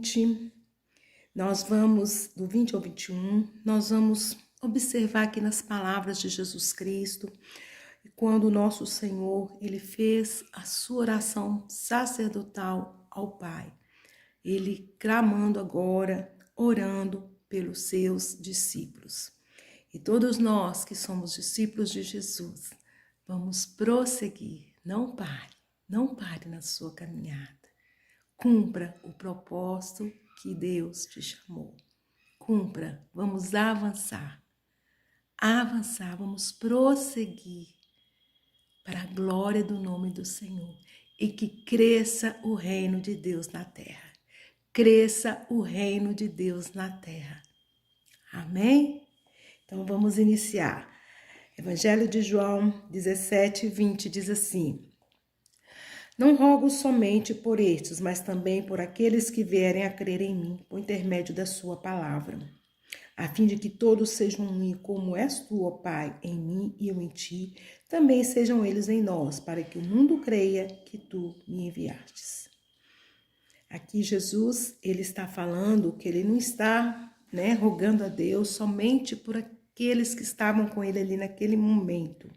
20, do 20 ao 21, nós vamos observar aqui nas palavras de Jesus Cristo, quando o nosso Senhor, ele fez a sua oração sacerdotal ao Pai. Ele clamando agora, orando pelos seus discípulos. E todos nós que somos discípulos de Jesus, vamos prosseguir, não pare na sua caminhada. Cumpra o propósito que Deus te chamou. Cumpra, vamos avançar, vamos prosseguir para a glória do nome do Senhor e que cresça o reino de Deus na terra. Cresça o reino de Deus na terra. Amém? Então vamos iniciar. Evangelho de João 17, 20 diz assim: Não rogo somente por estes, mas também por aqueles que vierem a crer em mim, por intermédio da sua palavra, a fim de que todos sejam um, e como és tu, ó Pai, em mim e eu em ti, também sejam eles em nós, para que o mundo creia que tu me enviastes. Aqui Jesus, ele está falando que ele não está, rogando a Deus somente por aqueles que estavam com ele ali naquele momento.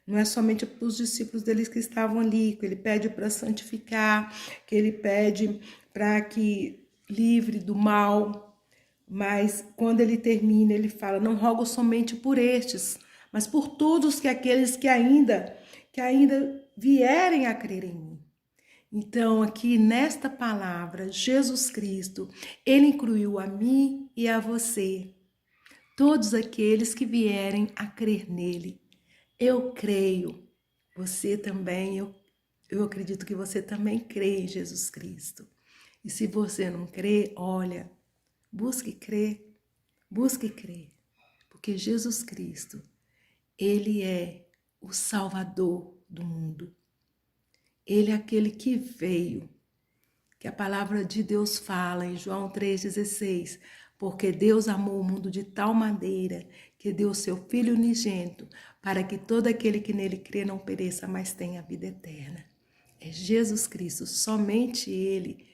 Não é somente para os discípulos deles que estavam ali, que ele pede para santificar, que ele pede para que livre do mal. Mas quando ele termina, ele fala, não rogo somente por estes, mas por todos aqueles que ainda vierem a crer em mim. Então, aqui nesta palavra, Jesus Cristo, ele incluiu a mim e a você. Todos aqueles que vierem a crer nele. Eu creio, você também, eu acredito que você também crê em Jesus Cristo. E se você não crê, olha, busque crer, porque Jesus Cristo, ele é o Salvador do mundo. Ele é aquele que veio, que a palavra de Deus fala em João 3,16, porque Deus amou o mundo de tal maneira que deu o seu Filho unigênito, para que todo aquele que nele crê não pereça, mas tenha a vida eterna. É Jesus Cristo, somente ele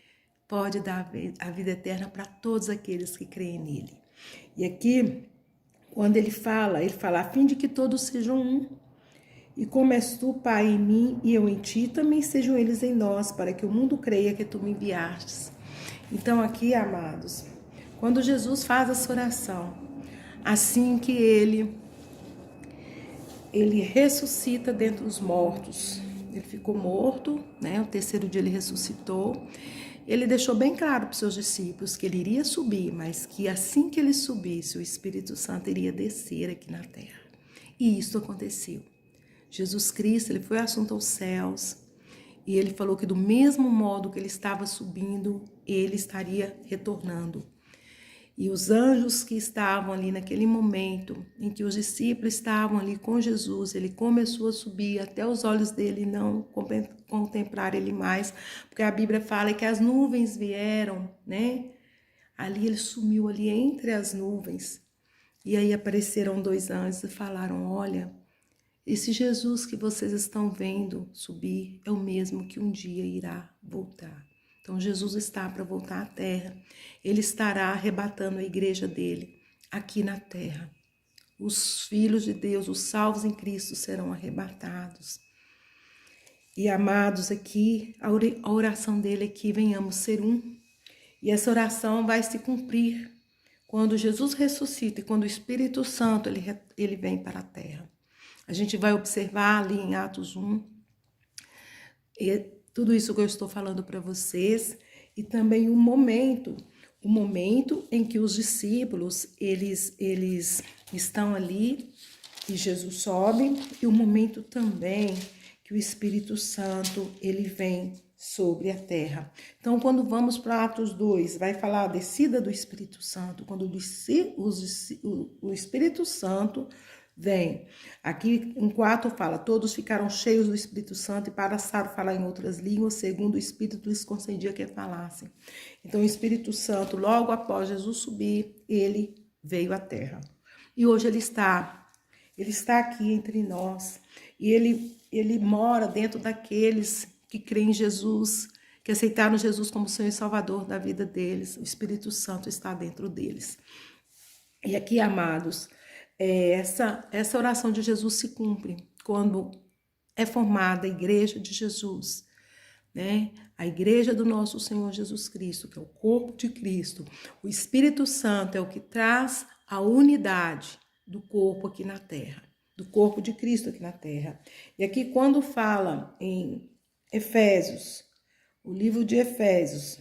pode dar a vida eterna para todos aqueles que creem nele. E aqui, quando ele fala a fim de que todos sejam um. E como és tu, Pai, em mim e eu em ti, também sejam eles em nós, para que o mundo creia que tu me enviastes. Então aqui, amados, quando Jesus faz essa oração, assim que ele ressuscita dentre os mortos, ele ficou morto, o terceiro dia ele ressuscitou, ele deixou bem claro para os seus discípulos que ele iria subir, mas que assim que ele subisse, o Espírito Santo iria descer aqui na terra. E isso aconteceu. Jesus Cristo, ele foi assunto aos céus e ele falou que do mesmo modo que ele estava subindo, ele estaria retornando. E os anjos que estavam ali naquele momento em que os discípulos estavam ali com Jesus, ele começou a subir até os olhos dele não contemplar ele mais, porque a Bíblia fala que as nuvens vieram, Ali ele sumiu ali entre as nuvens. E aí apareceram dois anjos e falaram, olha, esse Jesus que vocês estão vendo subir é o mesmo que um dia irá voltar. Então Jesus está para voltar à terra. Ele estará arrebatando a igreja dele aqui na terra. Os filhos de Deus, os salvos em Cristo serão arrebatados. E amados, aqui, a oração dele é que venhamos ser um. E essa oração vai se cumprir quando Jesus ressuscita e quando o Espírito Santo ele vem para a terra. A gente vai observar ali em Atos 1, e tudo isso que eu estou falando para vocês, e também o momento em que os discípulos, eles estão ali, e Jesus sobe, e o momento também que o Espírito Santo, ele vem sobre a terra. Então, quando vamos para Atos 2, vai falar a descida do Espírito Santo, quando o Espírito Santo vem. Aqui em 4 fala, todos ficaram cheios do Espírito Santo e passaram a falar em outras línguas, segundo o Espírito lhes concedia que falassem. Então o Espírito Santo, logo após Jesus subir, ele veio à terra. E hoje ele está aqui entre nós. E ele mora dentro daqueles que creem em Jesus, que aceitaram Jesus como Senhor e Salvador da vida deles. O Espírito Santo está dentro deles. E aqui, amados, essa oração de Jesus se cumpre quando é formada a igreja de Jesus, né? A igreja do nosso Senhor Jesus Cristo, que é o corpo de Cristo. O Espírito Santo é o que traz a unidade do corpo aqui na terra, do corpo de Cristo aqui na terra. E aqui quando fala em Efésios, o livro de Efésios,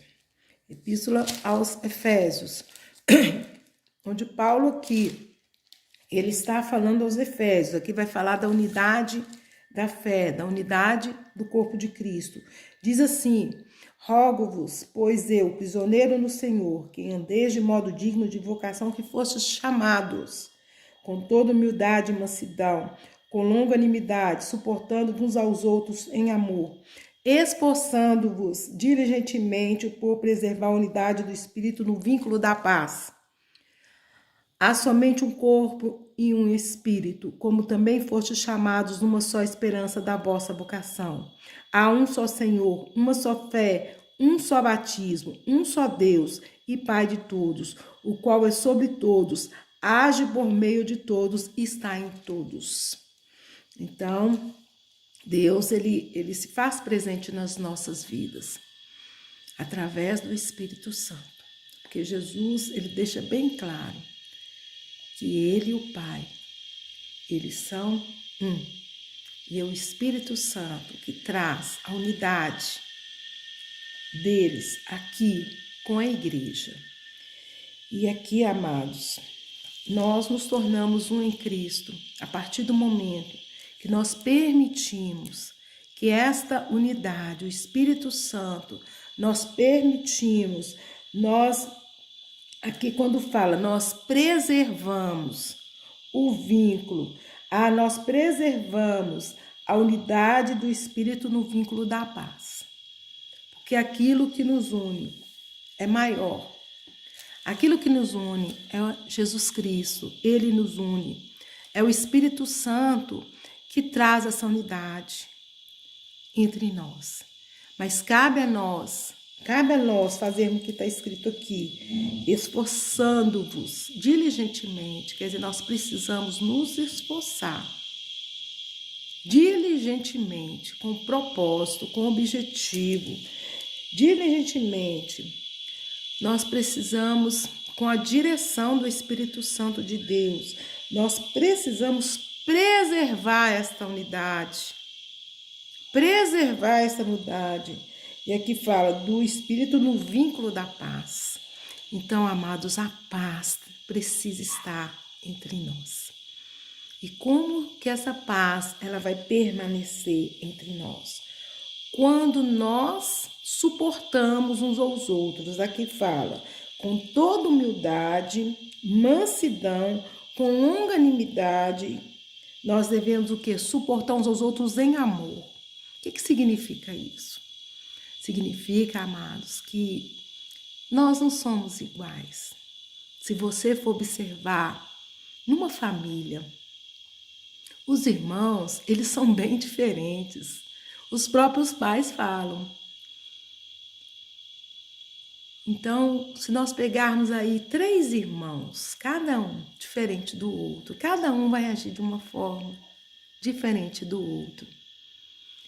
Epístola aos Efésios, onde Paulo aqui, ele está falando aos Efésios, aqui vai falar da unidade da fé, da unidade do corpo de Cristo. Diz assim: rogo-vos, pois eu, prisioneiro no Senhor, que andeis de modo digno de vocação que fostes chamados, com toda humildade e mansidão, com longanimidade, suportando uns aos outros em amor, esforçando-vos diligentemente por preservar a unidade do Espírito no vínculo da paz. Há somente um corpo e um espírito, como também fostes chamados numa só esperança da vossa vocação. Há um só Senhor, uma só fé, um só batismo, um só Deus e Pai de todos, o qual é sobre todos, age por meio de todos e está em todos. Então, Deus, ele se faz presente nas nossas vidas, através do Espírito Santo. Porque Jesus, ele deixa bem claro que ele e o Pai, eles são um. E é o Espírito Santo que traz a unidade deles aqui com a igreja. E aqui, amados, nós nos tornamos um em Cristo a partir do momento que nós permitimos que esta unidade, o Espírito Santo, nós permitimos, aqui quando fala, nós preservamos o vínculo, nós preservamos a unidade do Espírito no vínculo da paz. Porque aquilo que nos une é maior. Aquilo que nos une é Jesus Cristo, ele nos une. É o Espírito Santo que traz essa unidade entre nós. Mas cabe a nós fazermos o que está escrito aqui, esforçando-vos diligentemente, quer dizer, nós precisamos nos esforçar diligentemente, com propósito, com objetivo, diligentemente. Nós precisamos, com a direção do Espírito Santo de Deus, nós precisamos preservar esta unidade. Preservar essa unidade. E aqui fala do Espírito no vínculo da paz. Então, amados, a paz precisa estar entre nós. E como que essa paz ela vai permanecer entre nós? Quando nós suportamos uns aos outros. Aqui fala, com toda humildade, mansidão, com longanimidade, nós devemos o quê? Suportar uns aos outros em amor. O que significa isso? Significa, amados, que nós não somos iguais. Se você for observar, numa família, os irmãos, eles são bem diferentes. Os próprios pais falam. Então, se nós pegarmos aí 3 irmãos, cada um diferente do outro, cada um vai agir de uma forma diferente do outro.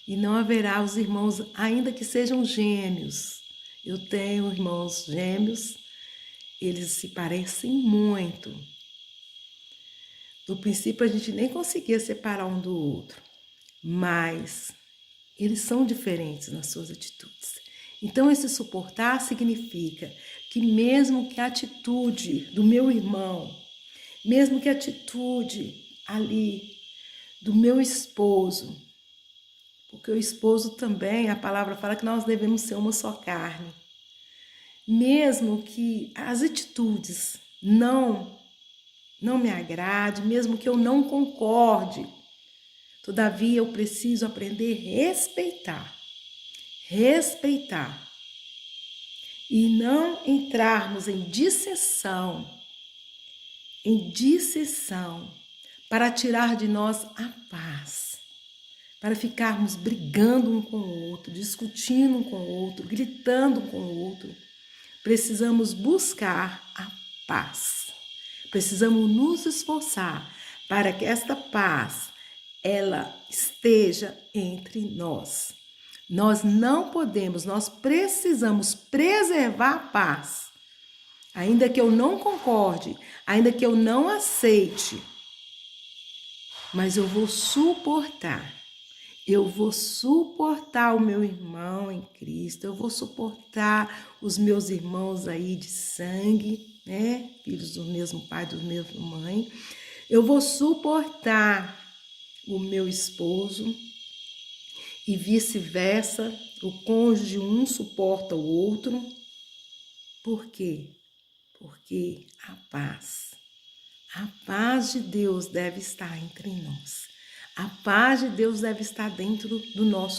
E não haverá os irmãos, ainda que sejam gêmeos. Eu tenho irmãos gêmeos, eles se parecem muito. No princípio, a gente nem conseguia separar um do outro, mas eles são diferentes nas suas atitudes. Então, esse suportar significa que mesmo que a atitude do meu irmão, mesmo que a atitude ali do meu esposo, porque o esposo também, a palavra fala que nós devemos ser uma só carne. Mesmo que as atitudes não me agrade, mesmo que eu não concorde, todavia eu preciso aprender a respeitar e não entrarmos em dissensão para tirar de nós a paz. para ficarmos brigando um com o outro, discutindo um com o outro, gritando um com o outro. Precisamos buscar a paz. Precisamos nos esforçar para que esta paz ela esteja entre nós. Nós não podemos, nós precisamos preservar a paz. Ainda que eu não concorde, ainda que eu não aceite, mas eu vou suportar. Eu vou suportar o meu irmão em Cristo, eu vou suportar os meus irmãos aí de sangue, né? Filhos do mesmo pai, do mesmo mãe. Eu vou suportar o meu esposo e vice-versa. O cônjuge, um suporta o outro. Por quê? Porque a paz de Deus deve estar entre nós. A paz de Deus deve estar dentro do nosso